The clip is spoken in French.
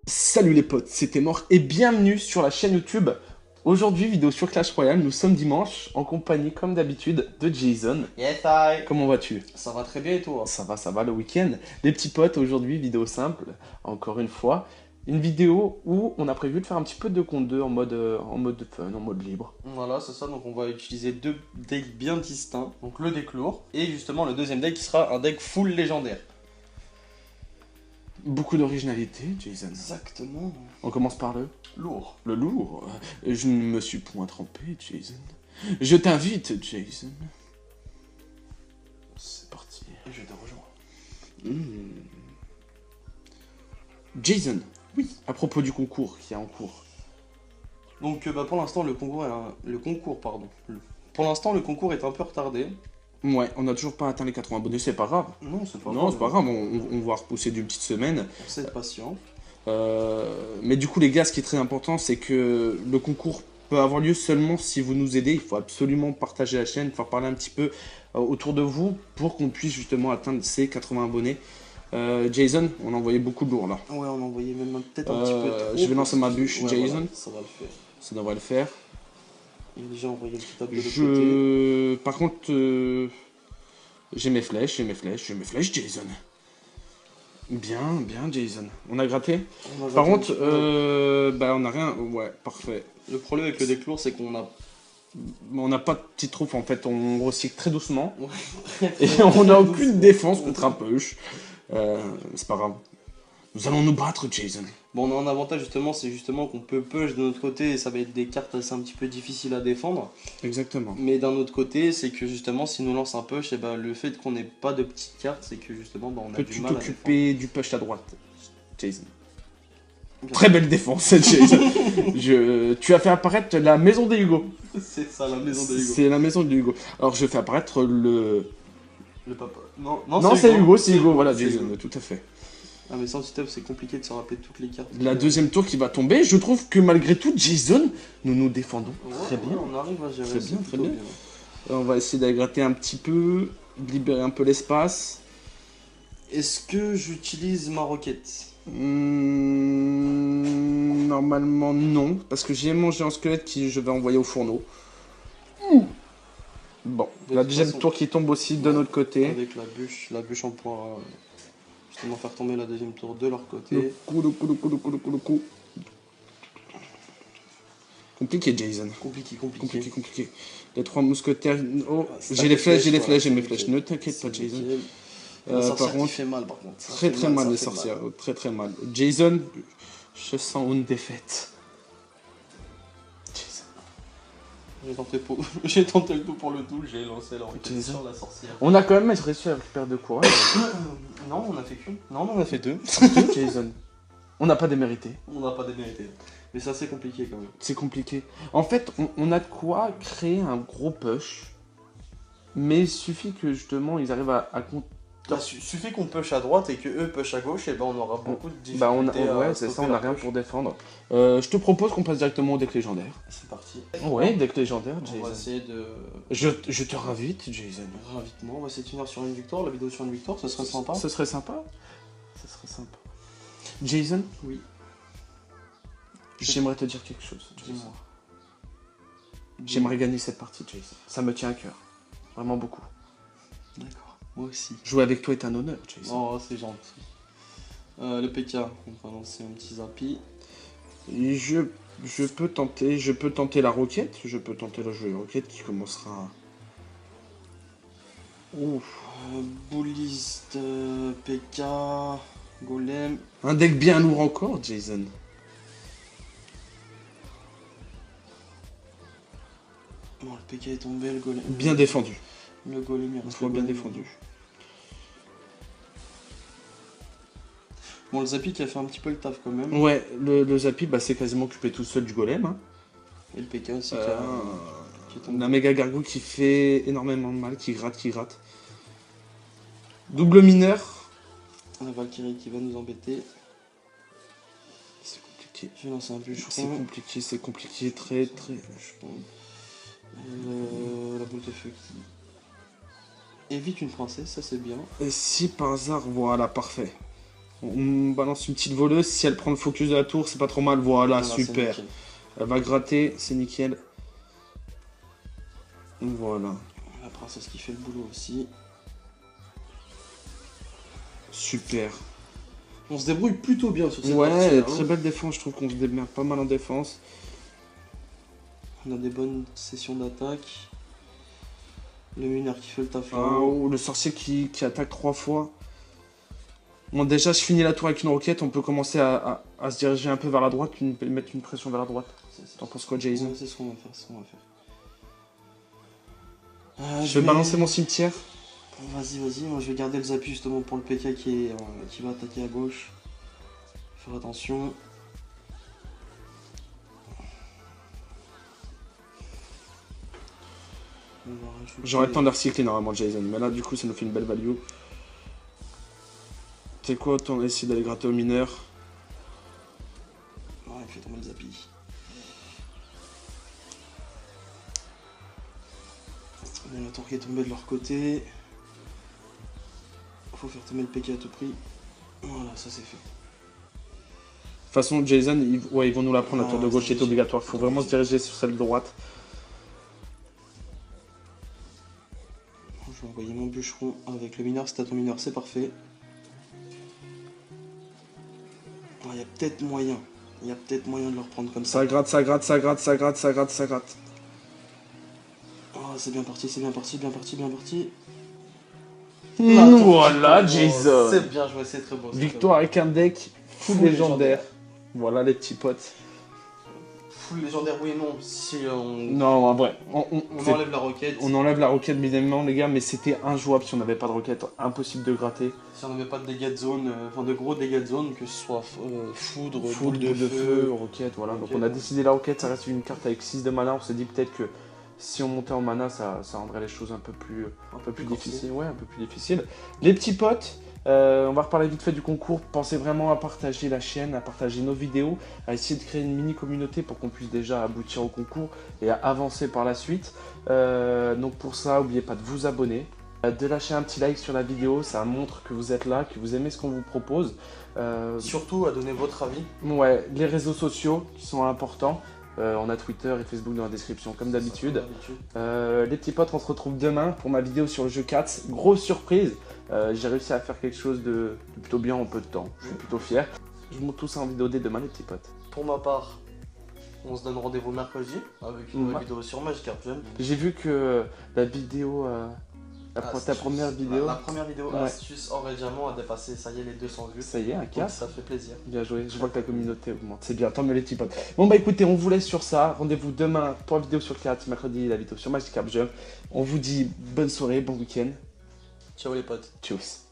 Salut les potes, c'était Mort et bienvenue sur la chaîne YouTube. Aujourd'hui, vidéo sur Clash Royale, nous sommes dimanche en compagnie comme d'habitude de Jason. Yes, I. Comment vas-tu? Ça va très bien et toi? Ça va le week-end. Les petits potes, aujourd'hui, vidéo simple, encore une fois. Une vidéo où on a prévu de faire un petit peu de compte 2 en mode fun, en mode libre. Voilà, c'est ça, donc on va utiliser deux decks bien distincts. Donc le deck lourd et justement le deuxième deck qui sera un deck full légendaire. Beaucoup d'originalité, Jason. Exactement. On commence par Lourd. le lourd. Je ne me suis point trompé, Jason. Je t'invite, Jason. C'est parti. Et je te rejoins. Jason, oui, à propos du concours qui est en cours. Donc pour l'instant Pour l'instant le concours est un peu retardé. Ouais, on n'a toujours pas atteint les 80 abonnés, c'est pas grave. Non, c'est pas Non, grave. c'est pas grave, on va repousser d'une petite semaine. C'est être patient. Mais du coup, les gars, ce qui est très important, c'est que le concours peut avoir lieu seulement si vous nous aidez. Il faut absolument partager la chaîne, faire parler un petit peu autour de vous pour qu'on puisse justement atteindre ces 80 abonnés. Jason, on a envoyé beaucoup de lourd là. Ouais, on a envoyé même peut-être un petit peu trop. Je vais lancer ma bûche, Ouais, Jason. voilà, ça va le faire. Ça devrait le faire. Il a déjà envoyé le petit tab de l'autre côté. Par contre, j'ai mes flèches, Jason. Bien, Jason. On a gratté. On a Par raté un contre, petit peu. bah on a rien. Ouais, parfait. Le problème avec le deck lourd, c'est qu'on a On n'a pas de petite troupe en fait, on recycle très doucement. Ouais. Et on n'a aucune défense contre un push. C'est pas grave. Nous allons nous battre, Jason. Bon, on a un avantage justement, c'est justement qu'on peut push de notre côté et ça va être des cartes assez un petit peu difficiles à défendre. Exactement. Mais d'un autre côté, c'est que justement, si nous lance un push, et ben, le fait qu'on n'ait pas de petites cartes, c'est que justement, on a du Peux-tu mal à t'occuper du push à droite, Jason? défendre. Très belle défense, Jason. Tu as fait apparaître la maison des Hugo. C'est ça, la maison des Hugo. C'est la maison de Hugo. Alors je fais apparaître le. Le papa. Non, Non, c'est Hugo, c'est Hugo, voilà, Jason, Hugo. tout à fait. Ah, mais sans Titeuf, c'est compliqué de se rappeler toutes les cartes. La deuxième tour qui va tomber, je trouve que malgré tout, Jason, nous nous défendons très bien. On arrive à gérer Très ça bien, très plutôt bien. On va essayer d'agrater un petit peu, de libérer un peu l'espace. Est-ce que j'utilise ma roquette? Normalement non, parce que j'ai mon géant squelette qui je vais envoyer au fourneau. Bon, De la toute deuxième façon, tour qui tombe aussi de notre côté. avec la bûche on pourra justement faire tomber la deuxième tour de leur côté. Le coup. Compliqué, Jason. Compliqué. Les trois mousquetaires. Oh, C'est j'ai les flèches, j'ai mes nickel. flèches. Ne t'inquiète pas, Jason. La sorcière Par contre, qui fait mal par contre. Ça très fait mal ça les fait sorcières. mal. Très mal. Jason, je sens une défaite. Jason. J'ai tenté le tout pour le tout, j'ai lancé la roquette Jason. sur la sorcière. On a quand même réussi à récupérer de courage. Non, on a fait qu'une. Non, on en a fait deux. Jason. On n'a pas démérité. On n'a pas démérité. Mais c'est assez compliqué quand même. C'est compliqué. En fait, on a de quoi créer un gros push. Mais il suffit que justement ils arrivent à Suffit qu'on push à droite et que eux push à gauche, et ben on aura beaucoup de difficultés. ouais, c'est ça, on n'a rien pour défendre. Je te propose qu'on passe directement au deck légendaire. C'est parti. Ouais, deck légendaire, On va Jason. essayer de. Je te rinvite, Jason. Ravitement, on va essayer de finir sur une victoire. La vidéo sur une victoire, ce serait sympa. Ce serait sympa. Jason, Oui. j'aimerais te dire quelque chose. Jason. Dis-moi. J'aimerais gagner cette partie, Jason. Ça me tient à cœur. Vraiment beaucoup. D'accord. Moi aussi. Jouer avec toi est un honneur, Jason. Oh, c'est gentil. Le PK, on va lancer un petit zappy. Et je peux tenter la roquette. Je peux tenter le jeu de roquette qui commencera. Ouf. Bouliste, PK, Golem. Un deck bien lourd encore, Jason. Bon, le PK est tombé, le Golem. Bien défendu. Le Golem, il Une reste fois le bien Golem. défendu. Bon, le Zappy qui a fait un petit peu le taf quand même. Ouais, le Zappy, bah, c'est quasiment occupé tout seul du golem. Hein. Et le PK aussi qui est On tombé. a un méga gargouille qui fait énormément de mal, qui gratte. Double mineur. La Valkyrie qui va nous embêter. C'est compliqué. Je vais lancer un bûcheron. C'est compliqué, très. La boule de feu qui évite une princesse, ça c'est bien. Et si par hasard, voilà, parfait. On balance une petite voleuse. Si elle prend le focus de la tour, c'est pas trop mal. Voilà, super. Elle va gratter, c'est nickel. Voilà. La princesse qui fait le boulot aussi. Super. On se débrouille plutôt bien sur cette Ouais, partie, hein. très belle défense. Je trouve qu'on se démerde pas mal en défense. On a des bonnes sessions d'attaque. Le mineur qui fait le taf là. Oh, le sorcier qui attaque 3 fois. Bon, déjà, je finis la tour avec une roquette. On peut commencer à se diriger un peu vers la droite, mettre une pression vers la droite. T'en penses quoi, Jason? Ouais, c'est ce qu'on va faire, c'est ce qu'on va faire. Je vais balancer mon cimetière. Vas-y, moi je vais garder le Zapu justement pour le PK qui va attaquer à gauche. Faire attention. J'aurais le temps de recycler normalement Jason, mais là du coup ça nous fait une belle value. Tu sais quoi, autant essayer d'aller gratter au mineur. Ouais, il fait tomber le Zapi. La tour qui est tombée de leur côté. Faut faire tomber le PK à tout prix. Voilà, ça c'est fait. De toute façon, Jason, ils vont nous la prendre la tour de gauche, c'est obligatoire. Il faut vraiment se diriger sur celle de droite. Je vais envoyer mon bûcheron avec le mineur. Si t'as ton mineur, c'est parfait. Il y a peut-être moyen. Il y a peut-être moyen de le reprendre comme ça. Ça gratte, ça gratte, ça gratte, ça gratte, ça gratte, ça gratte. Oh, c'est bien parti, c'est bien parti, bien parti, bien parti. Voilà, Jason. C'est bien joué, c'est très beau. Victoire avec un deck full légendaire. Voilà les petits potes. Full légendaire, oui et non. Si on... Non, en vrai. On enlève la roquette. On enlève la roquette, évidemment, les gars, mais c'était injouable si on n'avait pas de roquette. Impossible de gratter. Si on n'avait pas de dégâts de zone, enfin de gros dégâts de zone, que ce soit foudre, boule de de feu, feu. roquette, voilà. Roquette, Donc on a ouais. décidé la roquette, ça reste une carte avec 6 de mana. On s'est dit peut-être que si on montait en mana, ça rendrait les choses un peu plus difficiles. Ouais, un peu plus difficiles. Les petits potes, on va reparler vite fait du concours. Pensez vraiment à partager la chaîne, à partager nos vidéos, à essayer de créer une mini communauté pour qu'on puisse déjà aboutir au concours et à avancer par la suite. Donc pour ça, n'oubliez pas de vous abonner, de lâcher un petit like sur la vidéo, ça montre que vous êtes là, que vous aimez ce qu'on vous propose. Surtout à donner votre avis. Ouais, les réseaux sociaux qui sont importants. On a Twitter et Facebook dans la description comme d'habitude. Les petits potes, on se retrouve demain pour ma vidéo sur le jeu 4. Grosse surprise, j'ai réussi à faire quelque chose de plutôt bien en peu de temps. Je suis plutôt fier. Je vous montre tout ça en vidéo dès demain les petits potes. Pour ma part, on se donne rendez-vous mercredi avec une nouvelle vidéo sur Magikarp Jump. J'ai vu que la vidéo... ta première vidéo. La première vidéo ouais. astuce or et diamant a dépassé, ça y est, les 200 vues. Ça y est, un cap. Ça fait plaisir. Bien joué, je vois que la communauté augmente. C'est bien, tant mieux les petits potes. Bon bah écoutez, on vous laisse sur ça. Rendez-vous demain pour la vidéo sur 4, mercredi la vidéo sur Magikarp Jump. On vous dit bonne soirée, bon week-end. Ciao les potes. Tchuss.